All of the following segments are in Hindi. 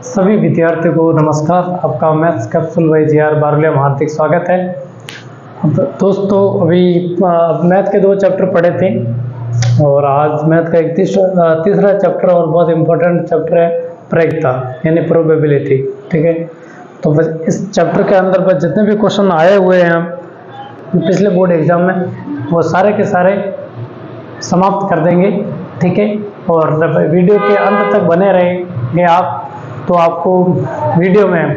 सभी विद्यार्थियों को नमस्कार। आपका मैथ्स कैप्सूल बाय जी.आर. बारलिया में हार्दिक स्वागत है। दोस्तों, अभी मैथ के 2 चैप्टर पढ़े थे और आज मैथ का एक तीसरा चैप्टर और बहुत इम्पोर्टेंट चैप्टर है प्रायिकता यानी प्रोबेबिलिटी। ठीक है, तो बस इस चैप्टर के अंदर बस जितने भी क्वेश्चन आए हुए हैं पिछले बोर्ड एग्जाम में वो सारे के सारे समाप्त कर देंगे। ठीक है, और वीडियो के अंत तक बने रहेंगे आप तो आपको वीडियो में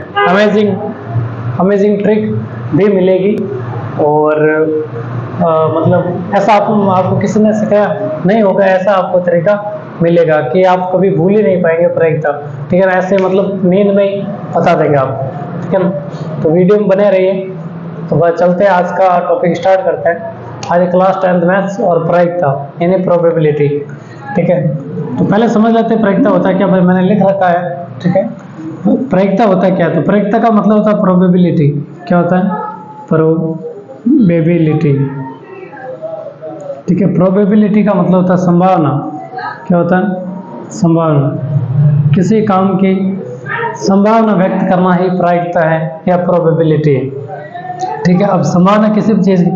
अमेजिंग ट्रिक भी मिलेगी और मतलब ऐसा आपको किसी ने सिखाया नहीं होगा, ऐसा आपको तरीका मिलेगा कि आप कभी भूल ही नहीं पाएंगे प्रायिकता। ठीक है ना, ऐसे मतलब नींद में ही बता देंगे आप। ठीक है ना, तो वीडियो में बने रहिए। तो बस चलते हैं, आज का टॉपिक स्टार्ट करते हैं। आज क्लास 10th मैथ्स और प्रायिकता यानी प्रोबेबिलिटी। ठीक है, तो पहले समझ लेते हैं प्रायिकता होता है क्या। भाई मैंने लिख रखा है। ठीक है, प्रायिकता होता है क्या, तो प्रायिकता का मतलब होता है प्रोबेबिलिटी। क्या होता है? प्रोबेबिलिटी। ठीक है, प्रोबेबिलिटी का मतलब होता है संभावना। क्या होता है? संभावना। किसी काम की संभावना व्यक्त करना ही प्रायिकता है या प्रोबेबिलिटी है। ठीक है, अब संभावना किसी भी चीज़ की,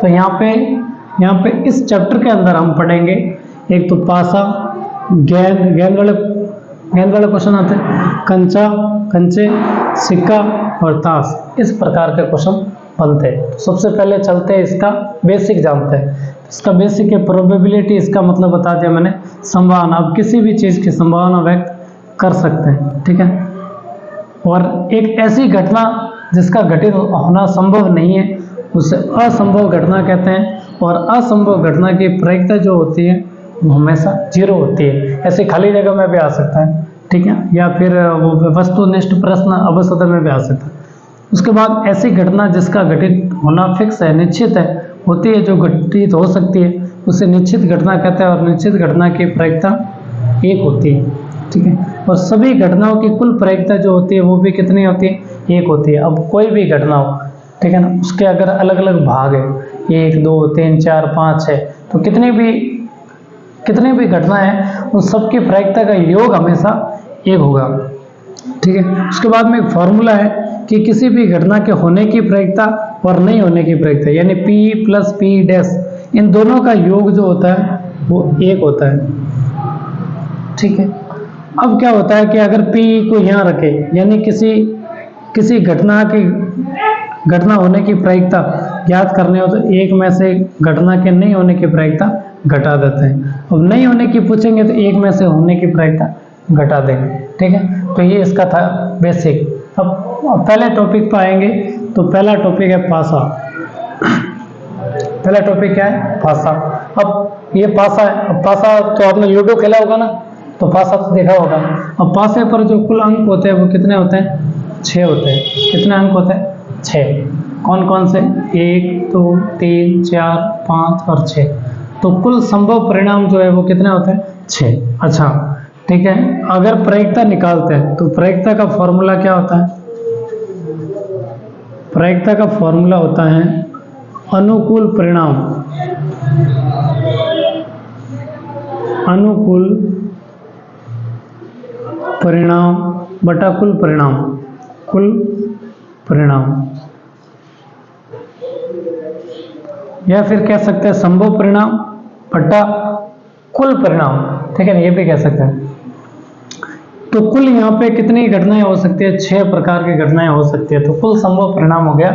तो यहाँ पे इस चैप्टर के अंदर हम पढ़ेंगे एक तो पासा, गेंद वाले क्वेश्चन आते हैं, कंचे, सिक्का और ताश, इस प्रकार के क्वेश्चन बनते हैं। तो सबसे पहले चलते हैं, इसका बेसिक जानते हैं। इसका बेसिक है प्रोबेबिलिटी। इसका मतलब बता दिया मैंने, संभावना। अब किसी भी चीज़ की संभावना व्यक्त कर सकते हैं। ठीक है, और एक ऐसी घटना जिसका घटित होना संभव नहीं है उसे असंभव घटना कहते हैं। और असंभव घटना की प्रायिकता जो होती है वो हमेशा 0 होती है। ऐसे खाली जगह में भी आ सकता है। ठीक है, या फिर वो वस्तुनिष्ठ प्रश्न अवसर में भी आ सकता है। उसके बाद ऐसी घटना जिसका घटित होना फिक्स है, निश्चित है, होती है, जो घटित हो सकती है उसे निश्चित घटना कहते हैं। और निश्चित घटना की प्रायिकता 1 होती है। ठीक है, और सभी घटनाओं की कुल प्रायिकता जो होती है वो भी कितनी होती है? 1 होती है। अब कोई भी घटना हो, ठीक है ना, उसके अगर अलग अलग भाग है 1, 2, 3, 4, 5 है, तो कितनी भी घटना है उन सबकी प्रायिकता का योग हमेशा 1 होगा। ठीक है, उसके बाद में एक फॉर्मूला है कि किसी भी घटना के होने की प्रायिकता और नहीं होने की प्रायिकता यानी P प्लस P डैश, इन दोनों का योग जो होता है वो 1 होता है। ठीक है, अब क्या होता है कि अगर P को यहाँ रखे यानी किसी घटना होने की प्रायिकता याद करने हो तो 1 में से घटना के नहीं होने की प्रायिकता घटा देते हैं। अब नहीं होने की पूछेंगे तो 1 में से होने की प्रायिकता घटा देंगे। ठीक है, तो ये इसका था बेसिक। अब पहले टॉपिक पर आएंगे, तो पहला टॉपिक है पासा। पहला टॉपिक क्या है? पासा। अब ये पासा है। अब पासा तो आपने लूडो खेला होगा ना, तो पासा तो देखा होगा। अब पासे पर जो कुल अंक होते हैं वो कितने होते हैं? 6 होते हैं। कितने अंक होते हैं? 6। कौन कौन से? 1, 2, 3, 4, 5 और 6। तो कुल संभव परिणाम जो है वो कितने होते हैं? 6। अच्छा, ठीक है, अगर प्रायिकता निकालते हैं तो प्रायिकता का फॉर्मूला क्या होता है? प्रायिकता का फॉर्मूला होता है अनुकूल परिणाम बटा कुल परिणाम, या फिर कह सकते हैं संभव परिणाम बटा कुल परिणाम। ठीक है ना, ये भी कह सकते हैं। तो कुल यहाँ पे कितनी घटनाएं हो सकती है? 6 प्रकार की घटनाएं हो सकती है। तो कुल संभव परिणाम हो गया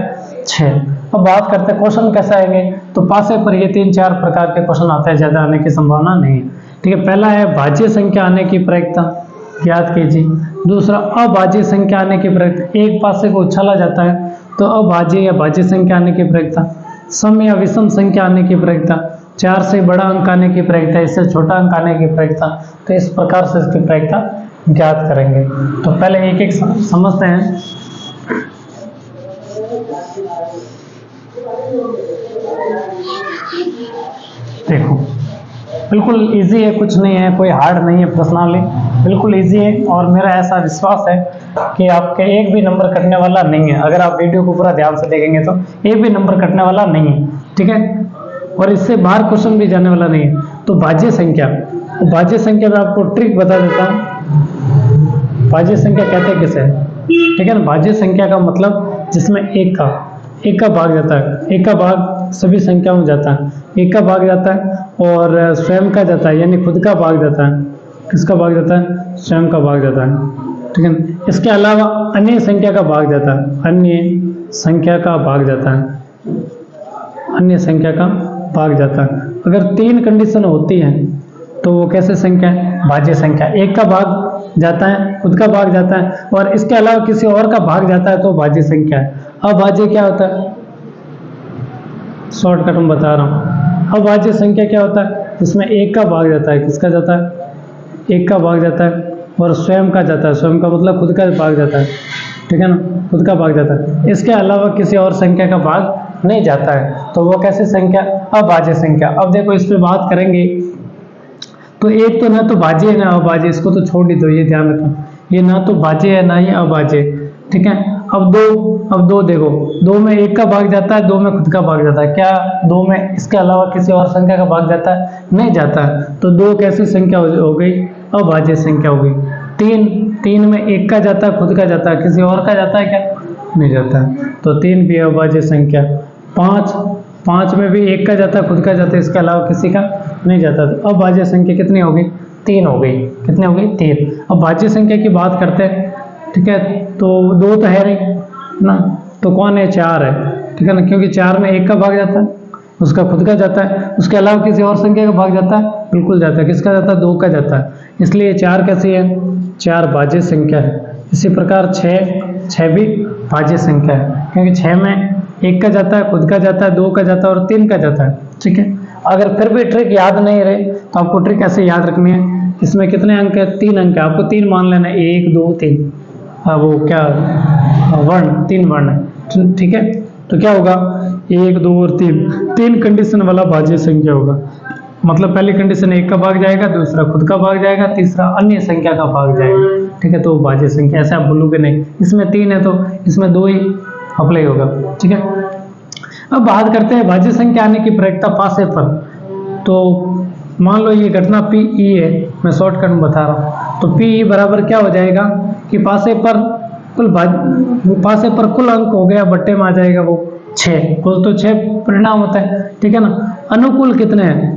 6। अब बात करते हैं क्वेश्चन कैसे आएंगे। तो पासे पर ये 3-4 प्रकार के क्वेश्चन आते हैं, ज्यादा आने की संभावना नहीं है। ठीक है, पहला है भाज्य संख्या आने की प्रायिकता, याद कीजिए। दूसरा अभाज्य संख्या आने की प्रायिकता, एक पासे को उछाला जाता है तो अभाज्य या भाज्य संख्या आने की प्रायिकता। सम या विषम संख्या आने की प्रायिकता, 4 से बड़ा अंक आने की प्रायिकता, इससे छोटा अंक आने की प्रायिकता। तो इस प्रकार से इसकी प्रायिकता ज्ञात करेंगे। तो पहले एक एक समझते हैं। देखो, बिल्कुल इजी है, कुछ नहीं है, कोई हार्ड नहीं है प्रश्नावली, बिल्कुल इजी है। और मेरा ऐसा विश्वास है कि आपके एक भी नंबर कटने वाला नहीं है। अगर आप वीडियो को पूरा ध्यान से देखेंगे तो एक भी नंबर कटने वाला नहीं है। ठीक है, और इससे बाहर क्वेश्चन भी जाने वाला नहीं है। तो भाज्य संख्या, भाज्य संख्या में आपको ट्रिक बता देता हूँ। भाज्य संख्या कहते हैं किसे, ठीक है ना। भाज्य संख्या का मतलब जिसमें एक का भाग जाता है, एक का भाग सभी संख्याओं में जाता है, एक का भाग जाता है और स्वयं का जाता है, यानी खुद का भाग जाता है। किसका भाग जाता है? स्वयं का भाग जाता है, ठीक है। इसके अलावा अन्य संख्या का भाग जाता है, अन्य संख्या का भाग जाता है, अन्य संख्या का भाग जाता है। अगर 3 कंडीशन होती है तो वो कैसे संख्या है? भाज्य संख्या। एक का भाग जाता है, खुद का भाग जाता है और इसके अलावा किसी और का भाग जाता है तो भाज्य संख्या है। अभाज्य क्या होता है? शॉर्टकट में बता रहा हूँ। अभाज्य संख्या क्या होता है? जिसमें एक का भाग जाता है, किसका जाता है? एक का भाग जाता है और स्वयं का जाता है, स्वयं का मतलब खुद का भाग जाता है, ठीक है ना, खुद का भाग जाता है। इसके अलावा किसी और संख्या का भाग नहीं जाता है, तो वो कैसे संख्या? अभाज्य संख्या। अब देखो इस पे बात करेंगे तो एक तो ना तो भाज्य है ना अभाज्य, इसको तो छोड़ ही दो, ये ध्यान रखना, ये ना तो भाज्य है ना ही अभाज्य, ठीक है। अब दो देखो, दो में एक का भाग जाता है, दो में खुद का भाग जाता है। क्या दो में इसके अलावा किसी और संख्या का भाग जाता है? नहीं जाता है, तो दो कैसी संख्या हो गई? अभाज्य संख्या हो गई। तीन में एक का जाता है, खुद का जाता है, किसी और का जाता है क्या? नहीं जाता है, तो 3 भी अभाज्य संख्या। 5 में भी एक का जाता है, खुद का जाता है, इसके अलावा किसी का नहीं जाता। तो अभाज्य संख्या कितनी हो गई? 3 हो गई। कितनी हो गई? 3। अब भाज्य संख्या की बात करते हैं, ठीक है, तो 2 तो है नहीं ना, तो कौन है? 4 है, ठीक है ना, क्योंकि 4 में एक का भाग जाता है, उसका खुद का जाता है, उसके अलावा किसी और संख्या का भाग जाता है? बिल्कुल जाता है। किसका जाता है? 2 का जाता है, इसलिए 4 कैसी है? 4 भाज्य संख्या है। इसी प्रकार 6 भी भाज्य संख्या है, क्योंकि 6 में एक का जाता है, खुद का जाता है, 2 का जाता है और 3 का जाता है, ठीक है। अगर फिर भी ट्रिक याद नहीं रहे तो आपको ट्रिक ऐसे याद रखनी है, इसमें कितने अंक है? 3 अंक है, आपको 3 मान लेना, 1 2 3, वो क्या वर्ण, 3 वर्ण है, ठीक है। तो क्या होगा? 1 2 और 3 कंडीशन वाला भाज्य संख्या होगा। मतलब पहली कंडीशन एक का भाग जाएगा, दूसरा खुद का भाग जाएगा, तीसरा अन्य संख्या का भाग जाएगा, ठीक है, तो भाज्य संख्या। ऐसे आप भूलोगे नहीं, इसमें 3 है तो इसमें 2 ही अप्लाई होगा, ठीक है। अब बात करते हैं भाज्य संख्या आने की प्रायिकता पासे पर। तो मान लो ये घटना पी ई है, मैं शॉर्टकट में बता रहा हूँ, तो पी ई बराबर क्या हो जाएगा कि पासे पर कुल अंक हो गया, बट्टे में आ जाएगा वो 6, कुल तो 6 परिणाम होता है, ठीक है ना। अनुकूल कितने हैं,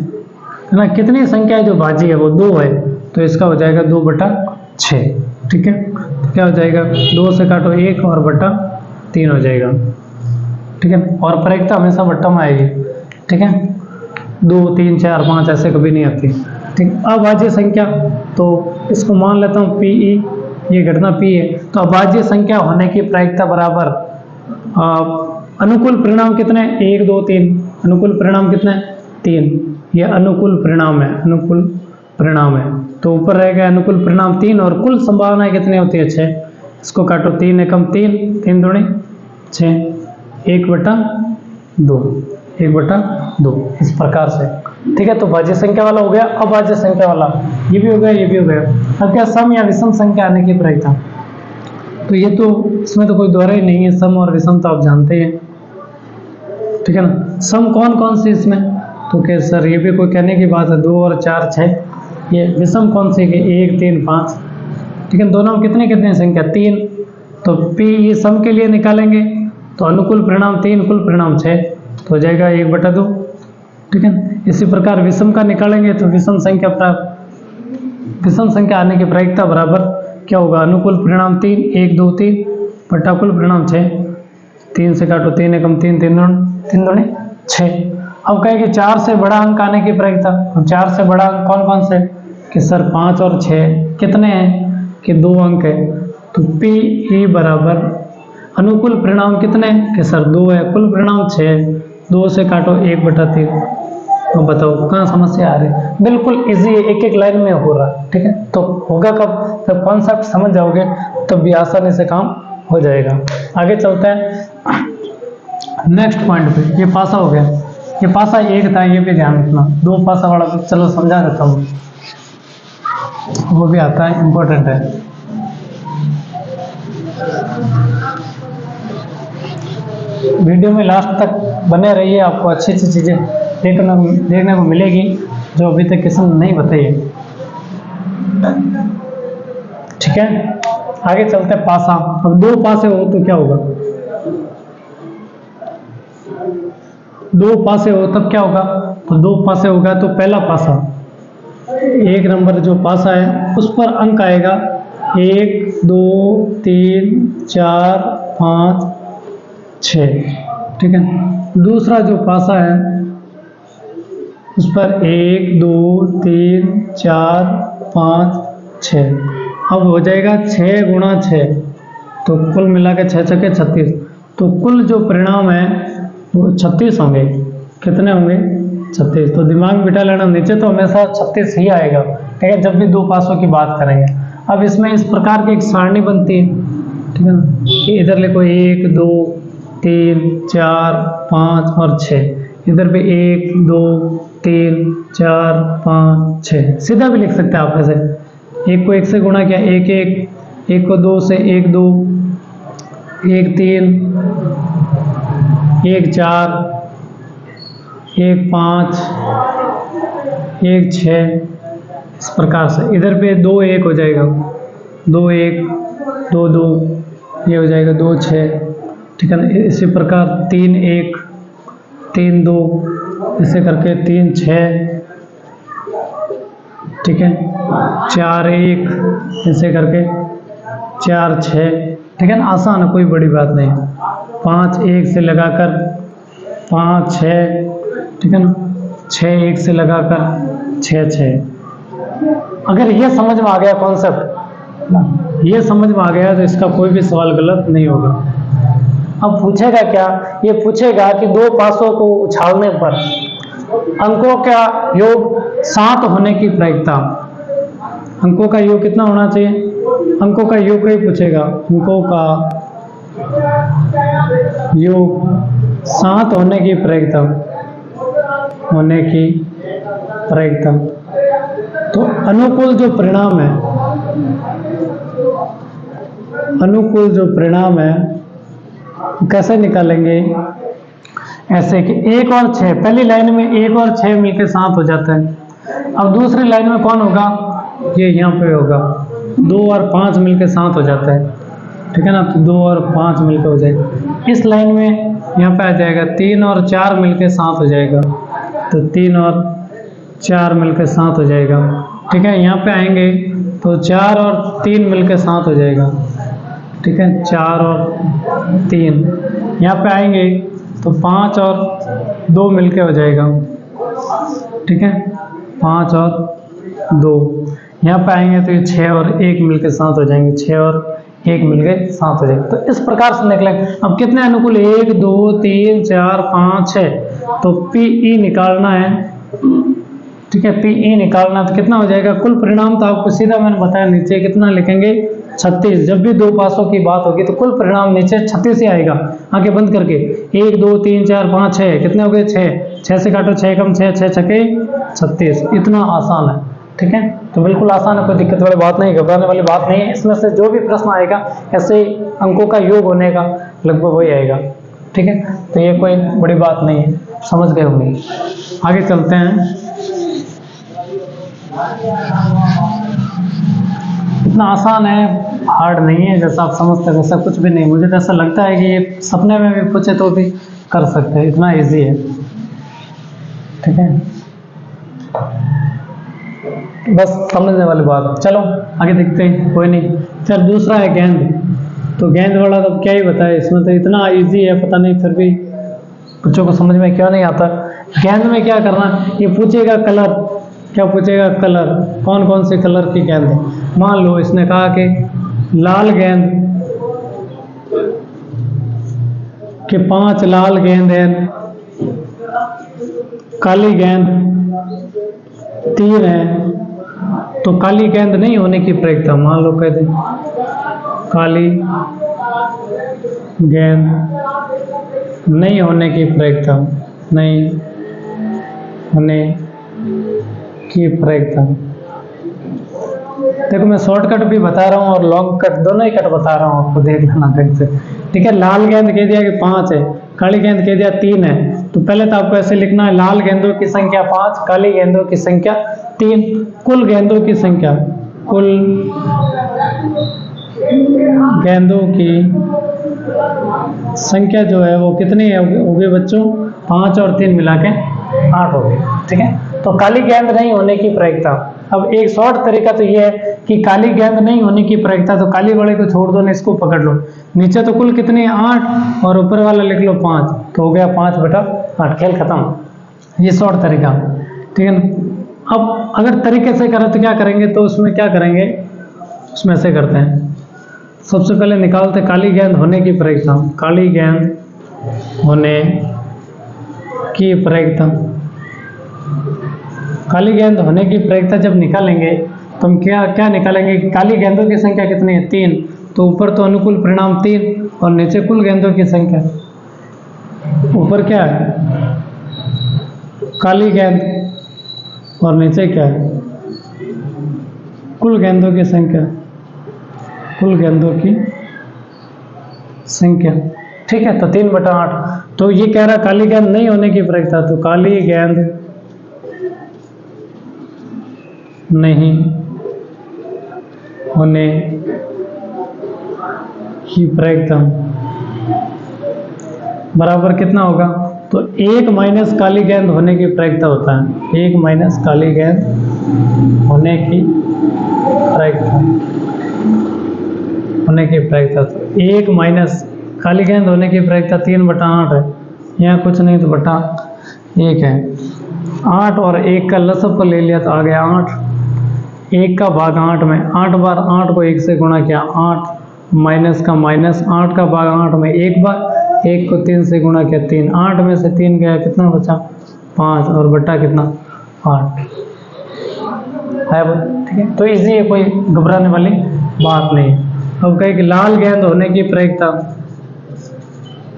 है ना, कितनी संख्या है जो भाज्य है? वो 2 है, तो इसका हो जाएगा 2/6, ठीक है। तो क्या हो जाएगा? 2 से काटो 1 और बटा 3 हो जाएगा, ठीक है। और प्रायिकता हमेशा बट्टा में आएगी, ठीक है, 2 3 4 5 ऐसे कभी नहीं आती, ठीक। अभाज्य संख्या, तो इसको मान लेता हूँ पी ई, ये घटना पी है, तो अभाज्य संख्या होने की प्रायिकता बराबर अनुकूल परिणाम कितने? 1 2 3, अनुकूल परिणाम कितने? 3, ये अनुकूल परिणाम है, अनुकूल परिणाम है, तो ऊपर रहेगा अनुकूल परिणाम 3 और कुल संभावनाएं कितनी होती है? 6, इसको काटो, 3 एकम 3, 3 दूनी 6, 1/2, 1/2, इस प्रकार से, ठीक है। तो भाज्य संख्या वाला हो गया। अभाज्य संख्या वाला ये भी हो गया, ये भी हो गया। अब क्या सम या विषम संख्या आने की प्रायिकता, तो ये तो इसमें तो कोई दोहरा ही नहीं है, सम और विषम तो आप जानते हैं, ठीक है ना। सम कौन कौन सी इसमें, तो क्या सर ये भी कोई कहने की बात है? 2 और 4 6। ये विषम कौन सी के? 1 3 5, ठीक है। दोनों में कितने कितने संख्या? 3, तो पी ये सम के लिए निकालेंगे तो अनुकूल परिणाम 3, कुल परिणाम 6, तो हो जाएगा 1/2, ठीक है। इसी प्रकार विषम का निकालेंगे तो विषम संख्या आने की प्रायिकता बराबर क्या होगा? अनुकूल परिणाम 3, 1 2 3 बटा कुल परिणाम 6, 3 से काटो, 3 एकम 3, 3 दूनी 6। अब कहेंगे 4 से बड़ा अंक आने की प्रायिकता, तो 4 से बड़ा अंक कौन कौन से? कि सर 5 और 6 कितने हैं? कि 2 अंक है, तो पी ई बराबर अनुकूल परिणाम कितने? कि सर 2 है, कुल परिणाम 6, 2 से काटो 1/3। तो बताओ कहाँ समस्या आ रही है? बिल्कुल इजी, एक एक लाइन में हो रहा, ठीक है। तो होगा कब? जब कॉन्सेप्ट समझ जाओगे तब भी आसानी से काम हो जाएगा। आगे चलते हैं नेक्स्ट पॉइंट पे। ये पासा हो गया, ये पासा 1 था, ये भी ध्यान रखना। 2 पासा वाला तो चलो समझा देता हूँ, वो भी आता है, इम्पोर्टेंट है। वीडियो में लास्ट तक बने रहिए, आपको अच्छी अच्छी चीज़ें देखने को मिलेगी। जो अभी तक किसी ने नहीं बताई है। ठीक है, आगे चलते हैं पासा। अब दो पासे हो तो क्या होगा, दो पासे हो तब क्या होगा, तो दो पासे होगा तो पहला पासा, एक नंबर जो पासा है उस पर अंक आएगा 1 2 3 4 5 6। ठीक है, दूसरा जो पासा है उस पर 1 2 3 4 5 6। अब हो जाएगा 6 गुणा 6, तो कुल मिला के 6 छक्के 36। तो कुल जो परिणाम है वो 36 होंगे। कितने होंगे, 36। तो दिमाग में बिठा लेना, नीचे तो हमेशा 36 ही आएगा, ठीक है, जब भी दो पासों की बात करेंगे। अब इसमें इस प्रकार की एक सारणी बनती है, ठीक है ना, कि इधर लिखो 1 2 3 4 5 और 6, इधर पे 1 2 3 4 5 6। सीधा भी लिख सकते हैं आप ऐसे, एक को एक से गुणा किया 1 1, एक को 2 से 1 2, 1 3, 1 4, 1 5, 1 6, इस प्रकार से। इधर पे 2 1 हो जाएगा, 2 1 2 2, ये हो जाएगा 2 6। ठीक है ना, इसी प्रकार 3 1 3 2, ऐसे करके 3 6। ठीक है, 4 1, ऐसे करके 4 6। ठीक है ना, आसान है, कोई बड़ी बात नहीं। 5 1 से लगाकर 5 6, ठीक है ना, 6 1 से लगाकर 6 6। अगर ये समझ में आ गया कॉन्सेप्ट, ये समझ में आ गया तो इसका कोई भी सवाल गलत नहीं होगा। अब पूछेगा क्या, ये पूछेगा कि दो पासों को उछालने पर अंकों का योग 7 होने की प्रायिकता। अंकों का योग कितना होना चाहिए, अंकों का योग ही पूछेगा, अंकों का योग 7 होने की प्रायिकता, होने की प्रायिकता। तो अनुकूल जो परिणाम है, अनुकूल जो परिणाम है कैसे निकालेंगे, ऐसे कि 1 और 6, पहली लाइन में 1 और 6 मिलके 7 हो जाता है। अब दूसरी लाइन में कौन होगा, ये यहाँ पे होगा, 2 और 5 मिलके 7 हो जाता है। ठीक है ना, तो 2 और 5 मिलके हो जाएगा। इस लाइन में यहाँ पे आ जाएगा 3 और 4 मिलके 7 हो जाएगा, तो 3 और 4 मिलके 7 हो जाएगा। ठीक है, यहाँ पे आएंगे तो 4 और 3 मिलके 7 हो जाएगा। ठीक है, 4 और 3। यहाँ पे आएंगे तो 5 और 2 मिलके हो जाएगा। ठीक है, 5 और 2। यहाँ पे आएंगे तो ये 6 और 1 मिलके 7 हो जाएंगे, 6 और 1 मिलके 7 हो जाएगा। तो इस प्रकार से निकलेंगे। अब कितने अनुकूल, 1 2 3 4 5 6, तो PE निकालना है। ठीक है, PE निकालना, तो कितना हो जाएगा कुल परिणाम, तो आपको सीधा मैंने बताया नीचे कितना लिखेंगे 36। जब भी दो पासों की बात होगी तो कुल परिणाम नीचे 36 ही आएगा। आगे बंद करके 1 2 3 4 5 6, कितने हो गए 6, 6 से काटो 6 कम 6, 6 छके 36। इतना आसान है। ठीक है, तो बिल्कुल आसान है, कोई दिक्कत वाली बात नहीं, घबराने वाली बात नहीं है। इसमें से जो भी प्रश्न आएगा ऐसे अंकों का योग होने का लगभग वही आएगा। ठीक है, तो ये कोई बड़ी बात नहीं है, समझ गए होंगे। आगे चलते हैं। इतना आसान है, हार्ड नहीं है, जैसा आप समझते हैं वैसा कुछ भी नहीं। मुझे तो ऐसा लगता है कि ये सपने में भी पूछे तो भी कर सकते हैं, इतना इजी है। ठीक है, बस समझने वाली बात। चलो आगे देखते हैं, कोई नहीं। फिर दूसरा है गेंद। तो गेंद वाला तो क्या ही बताए, इसमें तो इतना इजी है, पता नहीं फिर भी बच्चों को समझ में क्यों नहीं आता। गेंद में क्या करना, ये पूछेगा कलर, क्या पूछेगा कलर, कौन कौन से कलर की गेंद है। मान लो इसने कहा कि लाल गेंद के 5 लाल गेंद है, काली गेंद 3 है, तो काली गेंद नहीं होने की प्रायिकता, मान लो कहते हैं काली गेंद नहीं होने की प्रायिकता, नहीं होने की प्रायिकता। देखो मैं शॉर्टकट भी बता रहा हूँ और लॉन्ग कट, दोनों ही कट बता रहा हूँ, आपको देख लेना ढंग से। ठीक है, लाल गेंद कह दिया कि 5 है, काली गेंद कह दिया 3 है, तो पहले तो आपको ऐसे लिखना है, लाल गेंदों की संख्या 5, काली गेंदों की संख्या 3, कुल गेंदों की संख्या, कुल गेंदों की संख्या जो है वो कितनी है होगी बच्चों, 5 और 3 मिला के 8 होगी। ठीक है, तो काली गेंद नहीं होने की प्रायिकता। अब एक शॉर्ट तरीका तो ये है कि काली गेंद नहीं होने की प्रायिकता, तो काली वाले को छोड़ दो ना, इसको पकड़ लो। नीचे तो कुल कितनी है 8 और ऊपर वाला लिख लो 5, तो हो गया 5/8, खेल खत्म। ये शॉर्ट तरीका, ठीक है ना। अब अगर तरीके से करें तो क्या करेंगे, तो उसमें क्या करेंगे, उसमें ऐसे करते हैं, सबसे पहले निकालते काली गेंद होने की प्रायिकता। काली गेंद होने की प्रायिकता, काली गेंद होने की प्रायिकता जब निकालेंगे तो हम क्या निकालेंगे, काली गेंदों की संख्या कितनी है 3, तो ऊपर तो अनुकूल परिणाम 3 और नीचे कुल गेंदों की संख्या। ऊपर क्या है काली गेंद और नीचे क्या है कुल गेंदों की संख्या, कुल गेंदों की संख्या। ठीक है, तो 3/8। तो ये कह रहा काली गेंद नहीं होने की प्रायिकता, तो काली गेंद नहीं होने की प्रायिकता बराबर कितना होगा, तो 1 माइनस काली गेंद होने की प्रायिकता होता है, 1 माइनस काली गेंद होने की प्रायिकता, होने की प्रायिकता। तो 1 माइनस काली गेंद होने की प्रायिकता 3/8 है, यहाँ कुछ नहीं तो बटा 1 है। 8 और 1 का लसब को ले लिया तो आ गया 8, 1 का भाग 8 में 8 बार 8 को 1 से गुणा किया 8 माइनस का माइनस, 8 का भाग 8 में 1 बार, 1 को 3 से गुणा किया 3, 8 में से 3 गया कितना बचा 5 और बटा कितना 8 है। ठीक है, तो इजी है, कोई घबराने वाली बात नहीं है। अब कहे कि लाल गेंद होने की प्रायिकता,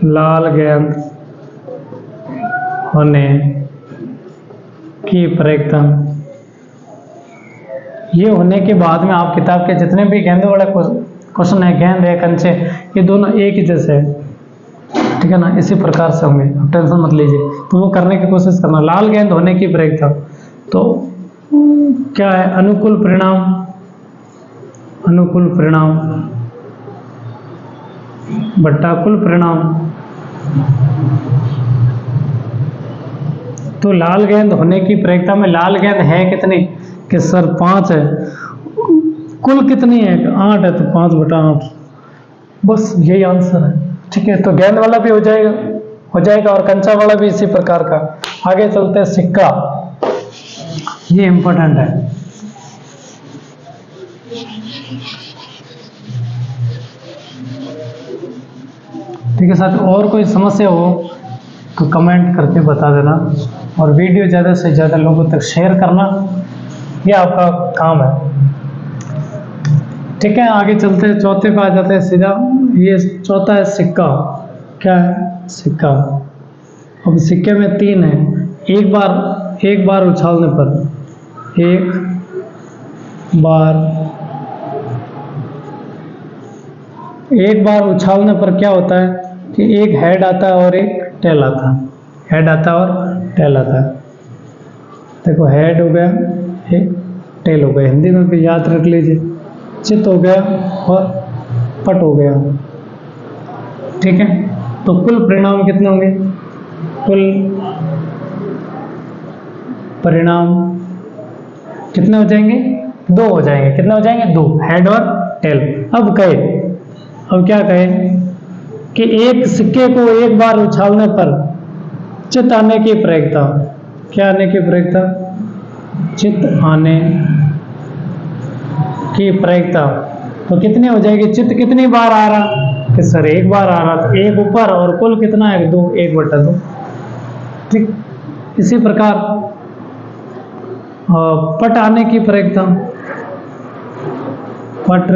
लाल गेंद होने की प्रायिकता, ये होने के बाद में आप किताब के जितने भी गेंदों वाले क्वेश्चन है, गेंद है कंचे, ये दोनों एक ही जैसे है, ठीक है ना, इसी प्रकार से होंगे, आप टेंशन मत लीजिए। तो वो करने की कोशिश करना। लाल गेंद होने की प्रायिकता तो क्या है, अनुकूल परिणाम, अनुकूल परिणाम बट्टा कुल परिणाम। तो लाल गेंद होने की प्रायिकता में लाल गेंद है कितनी, कि सर 5 है, कुल कितनी है 8 है, तो 5/8, बस यही आंसर है। ठीक है, तो गेंद वाला भी हो जाएगा और कंचा वाला भी इसी प्रकार का। आगे चलते हैं, सिक्का, ये इंपॉर्टेंट है। ठीक है साथ, और कोई समस्या हो तो कमेंट करके बता देना, और वीडियो ज़्यादा से ज़्यादा लोगों तक शेयर करना, ये आपका काम है। ठीक है, आगे चलते हैं, चौथे पे आ जाते हैं सीधा। ये चौथा है सिक्का, क्या है सिक्का। अब सिक्के में 3 है, एक बार उछालने पर, एक बार उछालने पर क्या होता है कि एक हेड आता है और एक टेल आता है, हेड आता है और टेल आता है। देखो हेड हो गया, एक टेल हो गया, हिंदी में भी याद रख लीजिए, चित हो गया और पट हो गया। ठीक है, तो कुल परिणाम कितने होंगे, कुल परिणाम कितने हो जाएंगे, 2 हो जाएंगे। कितने हो जाएंगे, 2, हेड और टेल। अब क्या कहे कि एक सिक्के को एक बार उछालने पर चित आने की प्रायिकता, क्या आने की प्रायिकता, चित आने की प्रायिकता तो कितनी हो जाएगी, चित कितनी बार आ रहा, कि सर एक बार आ रहा, तो एक ऊपर और कुल कितना है 2, 1/2। ठीक, इसी प्रकार पट आने की प्रायिकता, पट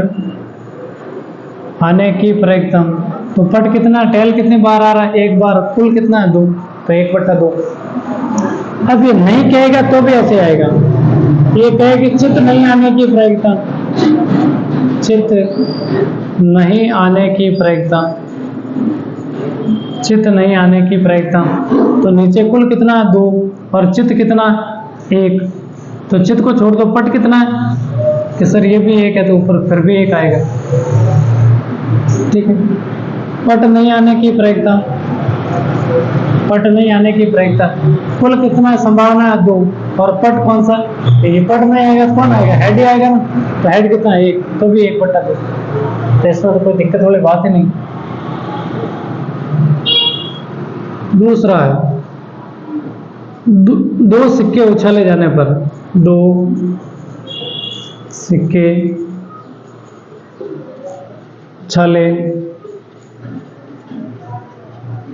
आने की प्रायिकता तो पट कितना, टेल कितनी बार आ रहा है, एक बार, कुल कितना है 2, तो 1/2। अब ये नहीं कहेगा तो भी ऐसे आएगा, ये कहे कि चित नहीं आने की प्रायिकता, चित नहीं आने की प्रायिकता, चित नहीं आने की प्रायिकता तो नीचे कुल कितना है 2 और चित कितना है 1, तो चित को छोड़ दो, पट कितना है कि सर ये भी 1 है तो ऊपर फिर भी 1 आएगा। ठीक है, पट नहीं आने की प्रायिकता, पट नहीं आने की प्रायिकता, कुल कितना है संभावना है 2 और पट कौन सा, ये पट में आएगा, कौन आएगा हेड ही आएगा ना, तो हेड कितना है 1, तो भी 1 बटा 2, तो इसमें तो कोई दिक्कत वाली बात ही नहीं। दूसरा है दो सिक्के उछाले जाने पर, 2 सिक्के उछाले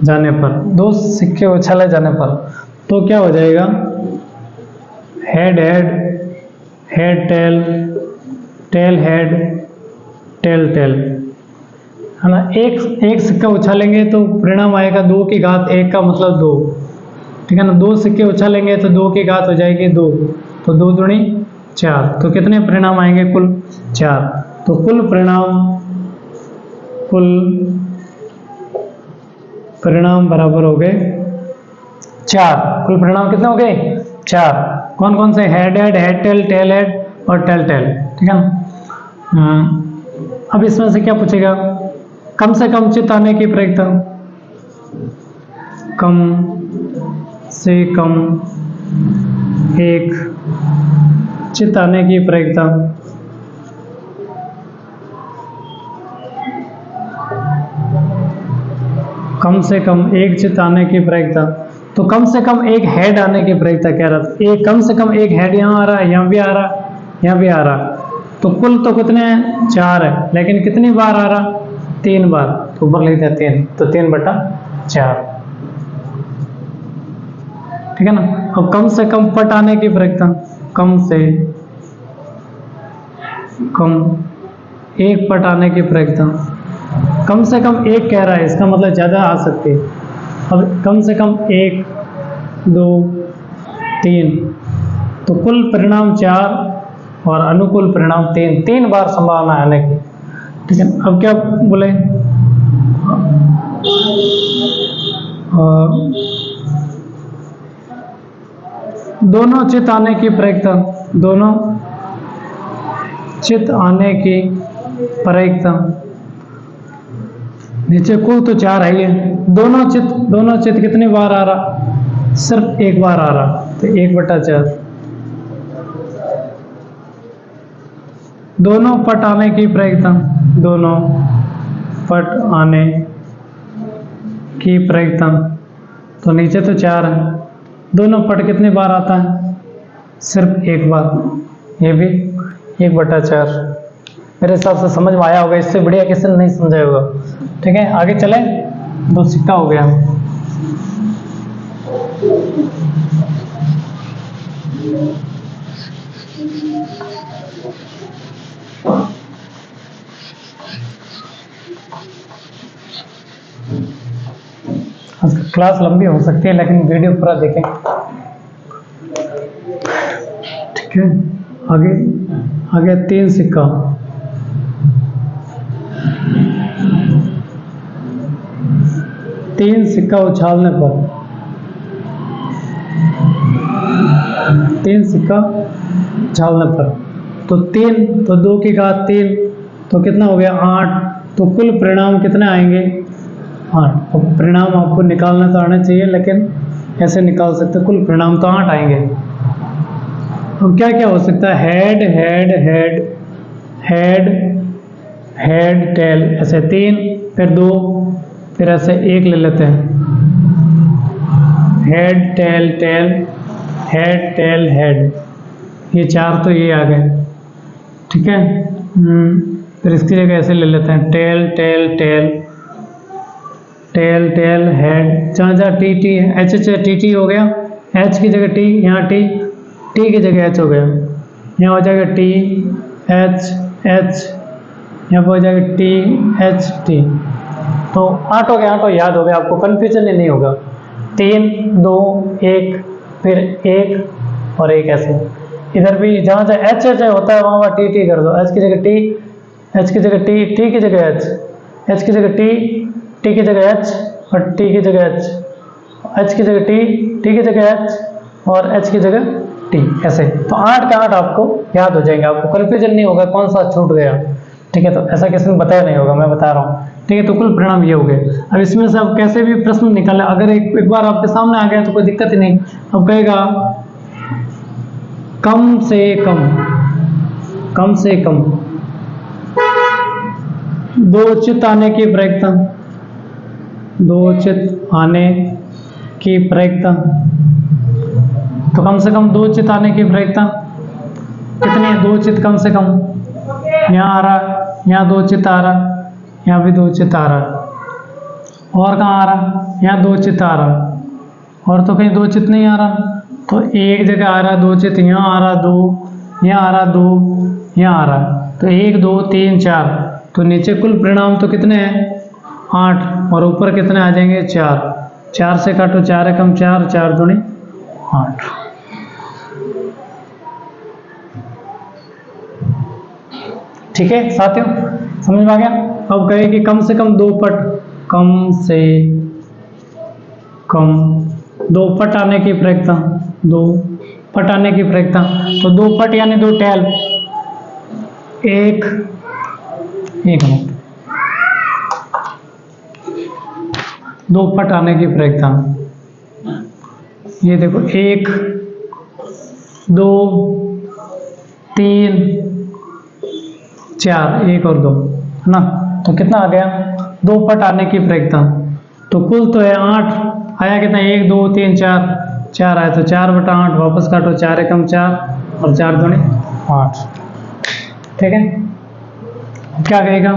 जाने पर, 2 सिक्के उछाले जाने पर, तो क्या हो जाएगा, head head, head tail, tail head, tail tail, है ना। एक सिक्का उछालेंगे तो परिणाम आएगा 2 की घात 1 का मतलब 2, ठीक है ना। 2 सिक्के उछालेंगे तो 2 की घात हो जाएगी 2, तो 2 दूनी 4, तो कितने परिणाम आएंगे कुल 4, तो कुल परिणाम बराबर हो गए 4, कुल परिणाम कितने हो गए 4, कौन कौन से, head head, head tail, tail head और टेल टेल, ठीक है ना। अब इसमें से क्या पूछेगा, कम से कम चित आने की प्रायिकता, कम से कम एक चित आने की प्रायिकता, कम से कम एक चित आने की प्रायिकता, तो कम से कम एक हेड आने की प्रायिकता कह रहा था, एक कम से कम एक हेड यहाँ आ रहा है, यहाँ भी आ रहा है, यहाँ भी आ रहा, तो कुल तो कितने हैं 4 है, लेकिन कितनी बार आ रहा 3 बार, तो ऊपर लिख दिया 3, तो 3 बटा 4, ठीक है ना। अब कम से कम पट आने की प्रायिकता, कम से कम एक पट आने की प्रायिकता, कम से कम एक कह रहा है, इसका मतलब ज़्यादा आ सकती है। अब कम से कम 1 2 3, तो कुल परिणाम 4 और अनुकूल परिणाम 3, 3 बार संभावना आने की, ठीक है। अब क्या बोले, दोनों चित आने की प्रायिकता, दोनों चित आने की प्रायिकता, नीचे कुल तो 4 है ये, दोनों चित कितनी बार आ रहा, सिर्फ 1 बार आ रहा, तो 1 बटा 4, दोनों पट आने की प्रायिकता, दोनों पट आने की प्रायिकता, तो नीचे तो 4 है, दोनों पट कितनी बार आता है, सिर्फ 1 बार, ये भी 1 बटा 4। मेरे हिसाब से समझ में आया होगा, इससे बढ़िया किसी ने नहीं समझा होगा, ठीक है। आगे चले, 2 सिक्का हो गया, क्लास लंबी हो सकती है लेकिन वीडियो पूरा देखें, ठीक है। आगे 3 सिक्का, तीन सिक्का उछालने पर, 3 सिक्का उछालने पर, तो 3, तो 2 की घात 3, तो कितना हो गया 8, तो कुल परिणाम कितने आएंगे 8। अब परिणाम आपको निकालना तो आना चाहिए, लेकिन ऐसे निकाल सकते, कुल परिणाम तो 8 आएंगे। अब क्या क्या हो सकता है, head head head head head tell, ऐसे 3, फिर 2, फिर ऐसे 1 ले लेते हैं, head tail tail, head tail head, ये 4 तो ये आ गए, ठीक है। फिर इसकी जगह ऐसे ले लेते हैं, tail tail tail, tail tail head, जहाँ जहाँ T T H H T T हो गया, एच की जगह टी, यहाँ टी, टी की जगह एच हो गया, यहाँ हो जाएगा टी एच एच, यहाँ पर हो जाएगा टी एच टी, तो 8 हो गया, 8 याद हो गया आपको, कन्फ्यूजन ही नहीं होगा। 3 2 1, फिर 1 और 1 ऐसे, इधर भी जहाँ जहाँ एच एच होता है वहाँ वहाँ टी टी कर दो, एच की जगह टी, एच की जगह टी, टी की जगह एच, एच की जगह टी, टी की जगह एच और टी की जगह एच, H की जगह T, T की जगह H और H की जगह T, ऐसे। तो 8 के 8 आपको याद हो जाएंगे, आपको कन्फ्यूजन नहीं होगा कौन सा छूट गया। ठीक है, तो ऐसा किसी ने बताया नहीं होगा, मैं बता रहा हूँ। ठीक है, तो कुल परिणाम ये हो गए। अब इसमें से आप कैसे भी प्रश्न निकालें, अगर एक बार आपके सामने आ गया तो कोई दिक्कत ही नहीं। अब कहेगा कम से कम, कम से कम दो चित आने की प्रायिकता, दो चित आने की प्रायिकता। तो कम से कम दो चित आने की प्रायिकता कितनी है? दो चित कम से कम, यहाँ आ रहा, यहाँ दो चित आ रहा, यहाँ भी दो चित आ रहा, और कहाँ आ रहा? यहाँ दो चित आ रहा, और तो कहीं दो चित नहीं आ रहा। तो एक जगह आ रहा दो चित, यहाँ आ रहा दो, यहाँ आ रहा दो, यहाँ आ रहा। तो 1 2 3 4, तो नीचे कुल परिणाम तो कितने हैं? 8, और ऊपर कितने आ जाएंगे? 4। 4 से काटो, 4 एकम 4, 4 दूनी 8। ठीक है साथियों, समझ में आ गया? अब कहे कि कम से कम 2 पट, कम से कम 2 पट आने की प्रायिकता, 2 पट आने की प्रायिकता। तो 2 पट यानी 2 टैल, एक मिनट, 2 पट आने की प्रायिकता, ये देखो 1 2 3 4, 1 और 2 है ना। तो कितना आ गया? 2 पट आने की प्रायिकता। तो कुल तो है 8, आया कितना? 1 2 3 4, 4 आया। तो 4/8, वापस काटो, 4 एकम 4 और 4 दूनी 8। ठीक है, क्या कहेगा?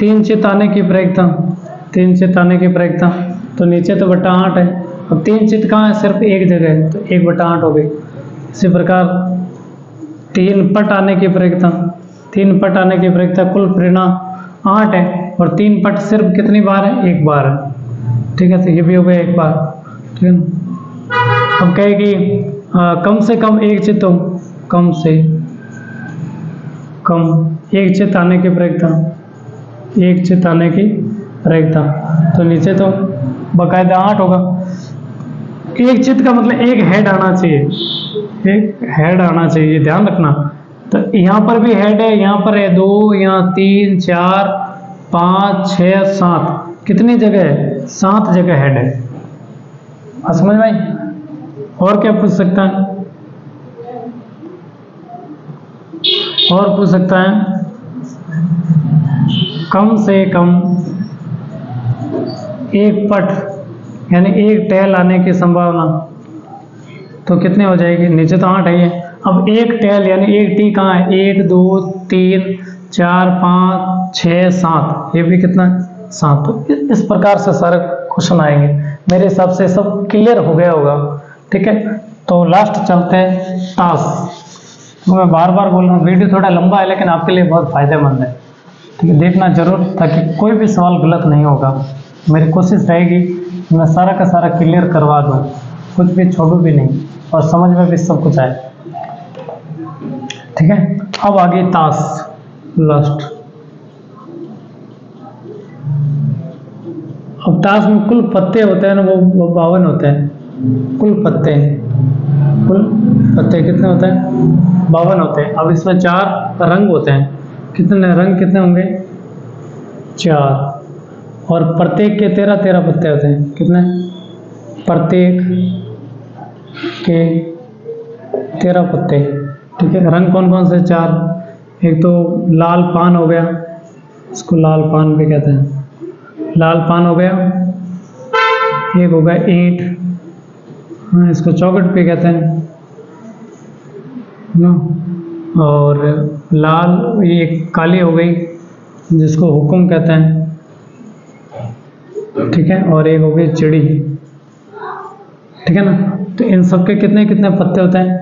3 चित आने की प्रायिकता, 3 चित आने की प्रायिकता। तो नीचे तो बटा 8 है, अब 3 चित कहाँ है? सिर्फ एक जगह है, तो 1/8 हो गई। इसी प्रकार 3 पट आने की प्रायिकता, 3 पट आने की प्रायिकता, कुल परिणाम 8 है, और 3 पट सिर्फ कितनी बार है? 1 बार है। ठीक है, तो ये भी हो गया 1 बार। ठीक है, अब कहेगी कम से कम 1 चित हो, कम से कम 1 चित आने की प्रायिकता, 1 चित आने की प्रायिकता। तो नीचे तो बाकायदा 8 होगा। 1 चित का मतलब 1 हेड आना चाहिए, 1 हेड आना चाहिए, ध्यान रखना। तो यहाँ पर भी हेड है, यहाँ पर है 2, यहाँ 3 4 5 6 7, कितनी जगह है? 7 जगह हेड है। समझ में आई? और क्या पूछ सकता है? और पूछ सकता है कम से कम 1 पट यानी 1 टैल आने की संभावना तो कितने हो जाएगी? नीचे तो 8 है। अब 1 टैल यानी 1 टी कहाँ है? 1 2 3 4 5 6 7, ये भी कितना है? 7। तो इस प्रकार से सारे क्वेश्चन आएंगे। मेरे हिसाब से सब क्लियर हो गया होगा। ठीक है, तो लास्ट चलते हैं टास्क। तो मैं बार बार बोल रहा हूँ, वीडियो थोड़ा लंबा है लेकिन आपके लिए बहुत फायदेमंद है। ठीक है, देखना जरूर, ताकि कोई भी सवाल गलत नहीं होगा। मेरी कोशिश रहेगी मैं सारा का सारा क्लियर करवा दूँ, कुछ भी छोड़ू भी नहीं, और समझ में भी सब कुछ आए। ठीक है, अब आगे टास्क लास्ट। अब टास्क में कुल पत्ते होते हैं ना, वो 52 होते हैं। कुल पत्ते कितने होते हैं? 52 होते हैं। अब इसमें 4 रंग होते हैं। कितने रंग कितने होंगे? 4। और प्रत्येक के 13 पत्ते होते हैं। कितने? प्रत्येक के 13 पत्ते। ठीक है, रंग कौन कौन से? 4। एक तो लाल पान हो गया, इसको लाल पान भी कहते हैं, लाल पान हो गया। एक हो गया ईंट, हाँ, इसको चौखट भी कहते हैं ना। और लाल, ये काली हो गई जिसको हुक्म कहते हैं। ठीक है, और एक हो गई चिड़ी। ठीक है ना। तो इन सब के कितने कितने पत्ते होते हैं?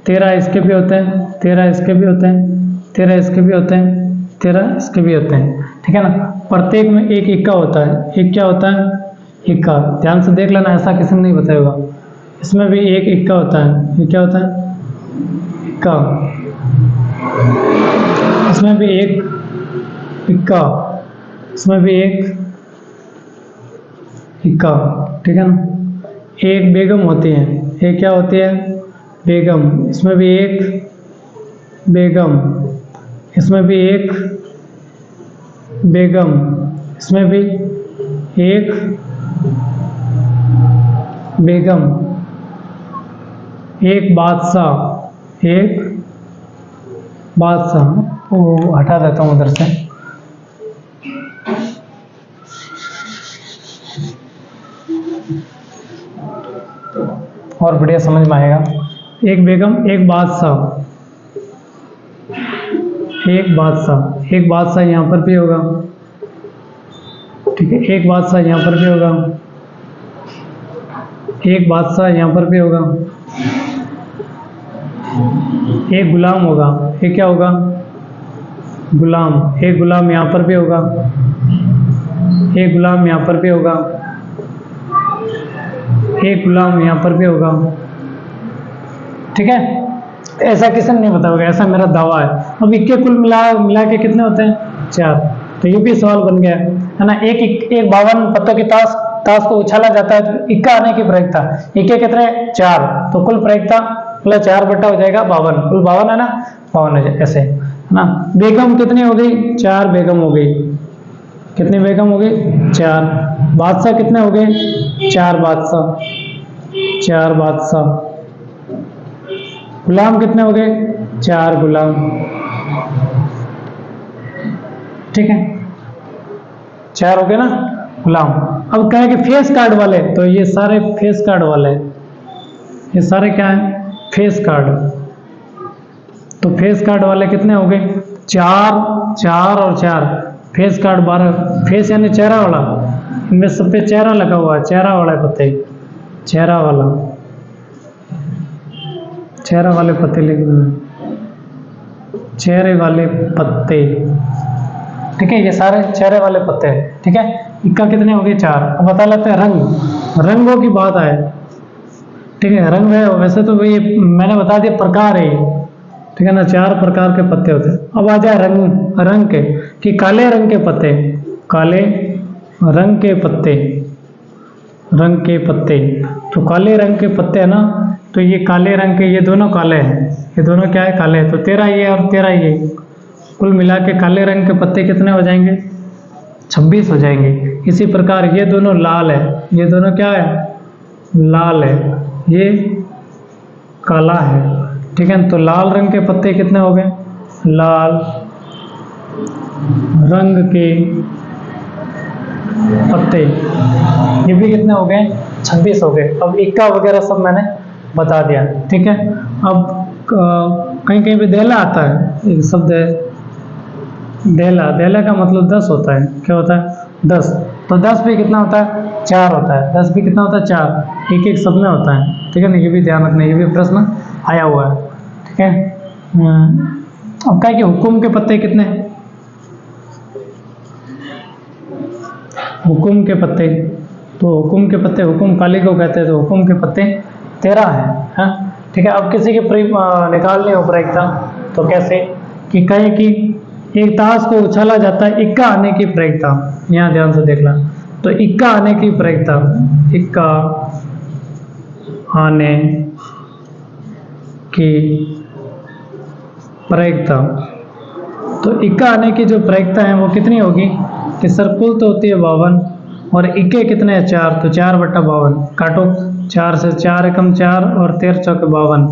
13 इसके भी होते हैं, 13 इसके भी होते हैं, 13 इसके भी होते हैं, 13 इसके भी होते हैं। ठीक है ना। प्रत्येक में एक इक्का होता है। एक क्या होता है? इक्का। ध्यान से देख लेना, ऐसा किसी ने नहीं बताया होगा। इसमें भी एक इक्का होता है। ये क्या होता है? इक्का। इसमें भी एक इक्का, इसमें भी एक इक्का, ठीक है ना। एक बेगम होती है, एक क्या होती है, बेगम, इसमें भी एक बेगम, इसमें भी एक बेगम, इसमें भी एक बेगम, एक बादशाह, एक बादशाह, वो हटा देता हूँ उधर से। और बढ़िया समझ में आएगा। एक बेगम, एक बादशाह, एक बादशाह, एक बादशाह यहाँ पर भी होगा, ठीक है, एक बादशाह यहाँ पर भी होगा, एक बादशाह यहाँ पर भी होगा, एक गुलाम होगा, एक क्या होगा, गुलाम, एक गुलाम यहाँ पर भी होगा, एक गुलाम यहाँ पर भी होगा, एक गुलाम यहाँ पर भी होगा, ठीक है। ऐसा किसी ने नहीं बताया होगा, ऐसा मेरा दावा है। अब इक्के कुल मिला के कितने होते हैं, 4। तो ये भी सवाल बन गया है ना। एक 52 पत्तों की ताश को उछाला जाता है तो इक्का आने की प्रायिकता, इक्के कितने, 4, तो कुल प्रायिकता मतलब 4 बटा हो जाएगा 52, कुल 52 है ना, 52 ऐसे है ना। बेगम कितनी हो गई, 4 बेगम हो गई, कितनी बेगम हो गई, 4। बादशाह कितने हो गए, 4 बादशाह, 4 बादशाह। गुलाम कितने हो गए, 4 गुलाम, ठीक है, 4 हो गए ना गुलाम। अब क्या है कि फेस कार्ड वाले, तो ये सारे फेस कार्ड वाले, ये सारे क्या है, फेस कार्ड। तो फेस कार्ड वाले कितने हो गए, 4, 4 और 4, फेस कार्ड 12। फेस यानी चेहरा वाला, इनमें सब पे चेहरा लगा हुआ है, चेहरा वाला पत्ते, चेहरा वाला, चेहरा वाले पत्ते लिखना, चेहरे वाले पत्ते, ठीक है, ये सारे चेहरे वाले पत्ते हैं, ठीक है। इक्का कितने हो गए, 4। अब बता लेते हैं रंग, रंगों की बात आए, ठीक है। रंग है वैसे तो ये मैंने बता दिया प्रकार है, ठीक है ना, 4 प्रकार के पत्ते होते हैं। अब आ जाए रंग के, कि काले रंग के पत्ते, काले रंग के पत्ते, रंग के पत्ते, तो काले रंग के पत्ते है ना, तो ये काले रंग के, ये दोनों काले हैं, ये दोनों क्या है, काले हैं। तो 13 ये और 13 ये, कुल मिला के काले रंग के पत्ते कितने हो जाएंगे, 26 हो जाएंगे। इसी प्रकार ये दोनों लाल है, ये दोनों क्या है, लाल है, ये काला है, ठीक है। तो लाल रंग के पत्ते कितने हो गए, लाल रंग के पत्ते, ये भी कितने हो गए, 26 हो गए। अब इक्का वगैरह सब मैंने बता दिया, ठीक है। अब कहीं कहीं पे देला आता है, एक शब्द है देला, देला का मतलब 10 होता है, क्या होता है, 10। तो 10 भी कितना होता है, 4 होता है, 10 भी कितना होता है, 4, एक एक शब्द में होता है, ठीक है ना। ये भी ध्यान रखना, ये भी प्रश्न आया हुआ है, ठीक है। अब क्या है कि हुकुम के पत्ते कितने, हुकुम के पत्ते, तो हुकुम के पत्ते, हुकुम काली को कहते हैं, तो हुकुम के पत्ते 13 है, हाँ, ठीक है। अब किसी की निकालने हो प्रायिकता, तो कैसे कि कहे कि एक ताश को उछाला जाता है, इक्का आने की प्रायिकता, यहाँ ध्यान से देखना, तो इक्का आने की प्रायिकता, इक्का आने की प्रायिकता, तो इक्का आने की जो प्रायिकता है वो कितनी होगी, कि सर कुल तो होती है 52 और इक्के कितने हैं, 4, तो 4 बटा 52 काटो, 4 से 4 एकम 4 और 13 चौके 52,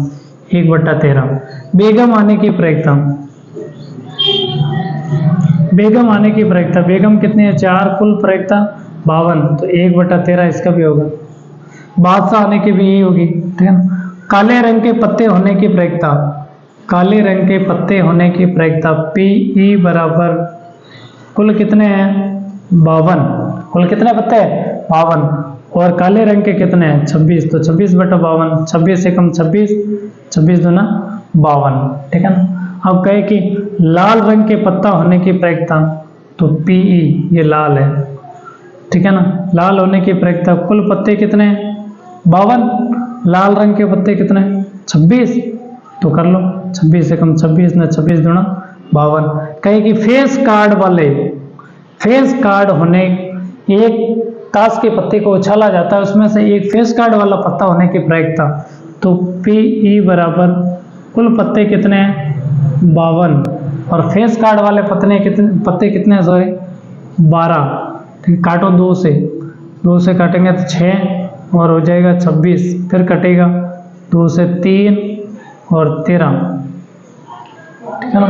1 बटा 13। बेगम आने की प्रायिकता, बेगम आने की प्रायिकता, बेगम कितने हैं, 4, कुल प्रायिकता 52, तो 1 बटा 13 इसका भी होगा। बादशाह आने की भी यही होगी, ठीक है ना। काले रंग के पत्ते होने की प्रायिकता, काले रंग के पत्ते होने की प्रायिकता PE बराबर कुल कितने हैं, 52, कुल कितने पत्ते हैं, 52, और काले रंग के कितने हैं, 26, तो 26 बटा 52, 26 एकम 26, 26 दूना 52, ठीक है ना। अब कहे कि लाल रंग के पत्ता होने की प्रायिकता, तो PE ये लाल है, ठीक है ना, लाल होने की प्रायिकता, कुल पत्ते कितने हैं, 52, लाल रंग के पत्ते कितने, 26, तो कर लो 26 एकम 26 ना 26 दूना 52। कहे कि फेस कार्ड वाले, फेस कार्ड होने, एक ताश के पत्ते को उछाला जाता है उसमें से एक फेस कार्ड वाला पत्ता होने की प्रायिकता, तो PE बराबर कुल पत्ते कितने हैं 52 और फेस कार्ड वाले पत्ते कितने सॉरी 12। ठीक, काटो 2 से काटेंगे तो 6 और हो जाएगा 26, फिर कटेगा 2 से 3 और 13, ठीक है ना,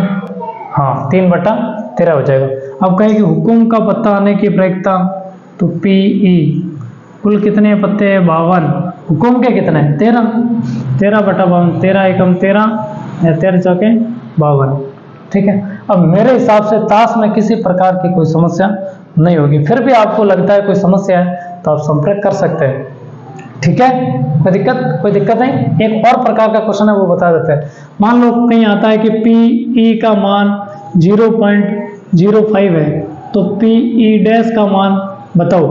हाँ 3/13 हो जाएगा। अब कहें कि हुकुम का पत्ता आने की प्रायिकता, तो PE कुल कितने पत्ते हैं 52, हुकुम के कितने 13/52, 13 एकम 13 या 13 चौके 52, ठीक है। अब मेरे हिसाब से ताश में किसी प्रकार की कोई समस्या नहीं होगी, फिर भी आपको लगता है कोई समस्या है तो आप संपर्क कर सकते हैं, ठीक है, कोई दिक्कत नहीं। एक और प्रकार का क्वेश्चन है वो बता देते हैं। मान लो कहीं आता है कि PE का मान 0.05 है, तो PE डैश का मान बताओ।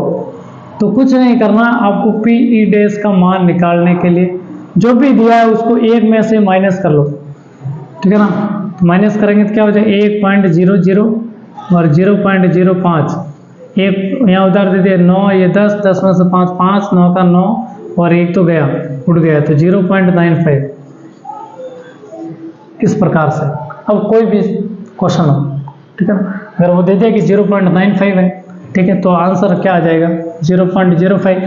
तो कुछ नहीं करना, आपको PE डैश का मान निकालने के लिए जो भी दिया है उसको 1 में से माइनस कर लो, ठीक है ना। तो माइनस करेंगे तो क्या हो जाएगा 1.00 और 0.05, एक यहाँ उधार दे दिया 9, ये 10 में से 5, 5 9 का 9 और एक तो गया उठ गया, तो 0.95 इस प्रकार से। अब कोई भी क्वेश्चन हो, ठीक है ना, अगर वो दे दिया कि 0.95 है, ठीक है, तो आंसर क्या आ जाएगा 0.05।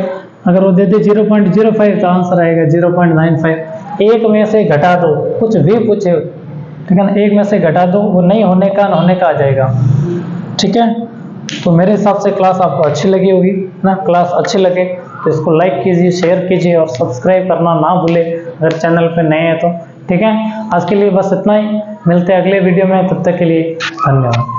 अगर वो दे दे 0.05 तो आंसर आएगा 0.95। एक में से घटा दो, कुछ भी पूछे, ठीक है ना, एक में से घटा दो, वो नहीं होने का न होने का आ जाएगा, ठीक है। तो मेरे हिसाब से क्लास आपको अच्छी लगी होगी ना। क्लास अच्छी लगे तो इसको लाइक कीजिए, शेयर कीजिए और सब्सक्राइब करना ना भूले अगर चैनल पे नए हैं तो, ठीक है। आज के लिए बस इतना ही, मिलते हैं अगले वीडियो में, तब तक के लिए धन्यवाद।